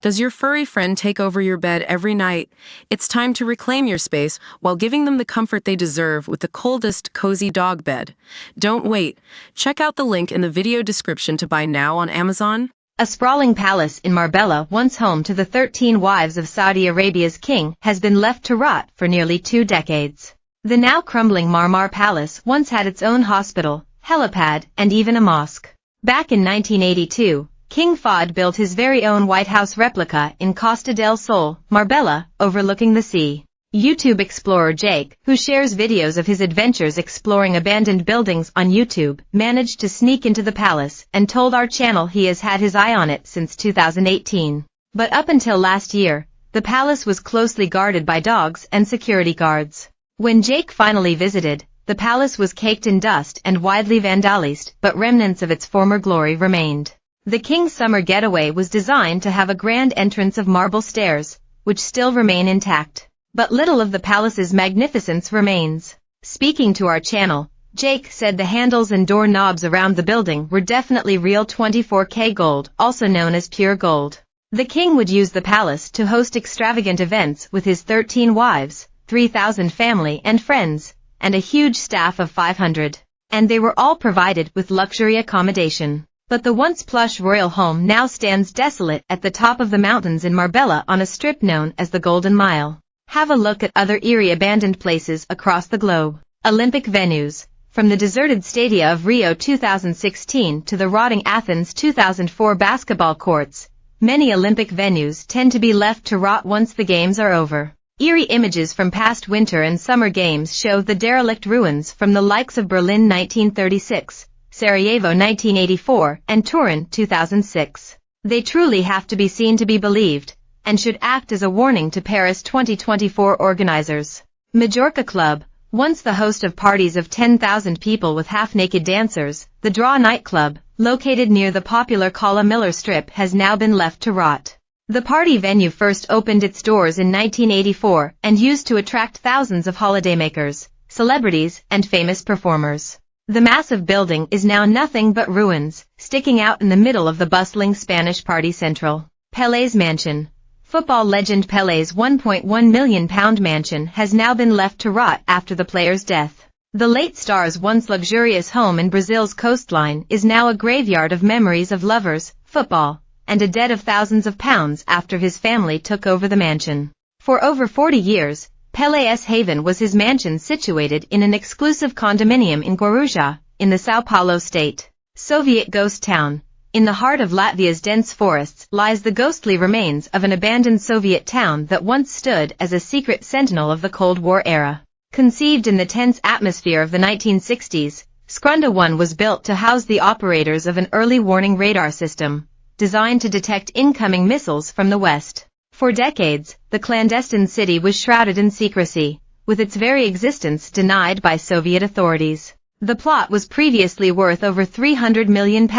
Does your furry friend take over your bed every night? It's time to reclaim your space while giving them the comfort they deserve with the coldest, cozy dog bed. Don't wait. Check out the link in the video description to buy now on Amazon. A sprawling palace in Marbella, once home to the 13 wives of Saudi Arabia's king, has been left to rot for nearly 2 decades. The now crumbling Marmar Palace once had its own hospital, helipad, and even a mosque. Back in 1982, King Fahd built his very own White House replica in Costa del Sol, Marbella, overlooking the sea. YouTube explorer Jake, who shares videos of his adventures exploring abandoned buildings on YouTube, managed to sneak into the palace and told our channel he has had his eye on it since 2018. But up until last year, the palace was closely guarded by dogs and security guards. When Jake finally visited, the palace was caked in dust and widely vandalized, but remnants of its former glory remained. The king's summer getaway was designed to have a grand entrance of marble stairs, which still remain intact. But little of the palace's magnificence remains. Speaking to our channel, Jake said the handles and door knobs around the building were definitely real 24K gold, also known as pure gold. The king would use the palace to host extravagant events with his 13 wives, 3,000 family and friends, and a huge staff of 500. And they were all provided with luxury accommodation. But the once plush royal home now stands desolate at the top of the mountains in Marbella on a strip known as the Golden Mile. Have a look at other eerie abandoned places across the globe. Olympic venues. From the deserted stadia of Rio 2016 to the rotting Athens 2004 basketball courts, many Olympic venues tend to be left to rot once the games are over. Eerie images from past winter and summer games show the derelict ruins from the likes of Berlin 1936, Sarajevo 1984, and Turin 2006. They truly have to be seen to be believed, and should act as a warning to Paris 2024 organizers. Majorca Club, once the host of parties of 10,000 people with half-naked dancers, the Draw nightclub, located near the popular Cala Miller Strip, has now been left to rot. The party venue first opened its doors in 1984 and used to attract thousands of holidaymakers, celebrities, and famous performers. The massive building is now nothing but ruins, sticking out in the middle of the bustling Spanish party central. Pelé's mansion. Football legend Pelé's £1.1 million mansion has now been left to rot after the player's death. The late star's once luxurious home in Brazil's coastline is now a graveyard of memories of lovers, football, and a debt of thousands of pounds after his family took over the mansion. For over 40 years, Pelé's haven was his mansion situated in an exclusive condominium in Guarujá, in the São Paulo state. Soviet ghost town. In the heart of Latvia's dense forests lies the ghostly remains of an abandoned Soviet town that once stood as a secret sentinel of the Cold War era. Conceived in the tense atmosphere of the 1960s, Skrunda 1 was built to house the operators of an early warning radar system, designed to detect incoming missiles from the west. For decades, the clandestine city was shrouded in secrecy, with its very existence denied by Soviet authorities. The plot was previously worth over £300 million,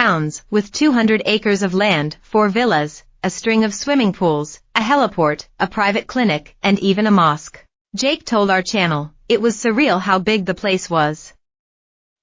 with 200 acres of land, 4 villas, a string of swimming pools, a heliport, a private clinic, and even a mosque. Jake told our channel, it was surreal how big the place was.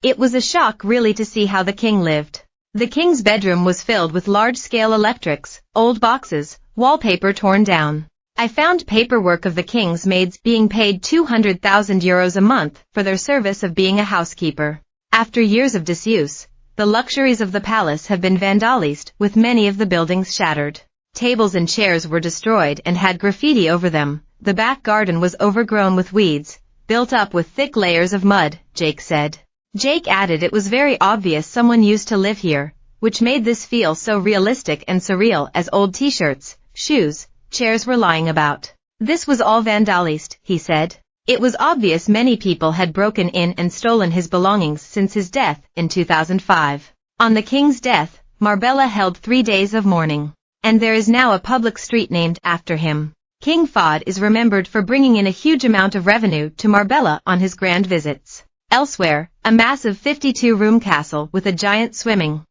It was a shock really to see how the king lived. The king's bedroom was filled with large-scale electrics, old boxes, wallpaper torn down. I found paperwork of the king's maids being paid €200,000 a month for their service of being a housekeeper. After years of disuse, the luxuries of the palace have been vandalized, with many of the buildings shattered. Tables and chairs were destroyed and had graffiti over them. The back garden was overgrown with weeds, built up with thick layers of mud, Jake said. Jake added it was very obvious someone used to live here, which made this feel so realistic and surreal as old t-shirts, shoes, chairs were lying about. This was all vandalized, he said. It was obvious many people had broken in and stolen his belongings since his death in 2005. On the king's death, Marbella held 3 days of mourning, and there is now a public street named after him. King Fahd is remembered for bringing in a huge amount of revenue to Marbella on his grand visits. Elsewhere, a massive 52-room castle with a giant swimming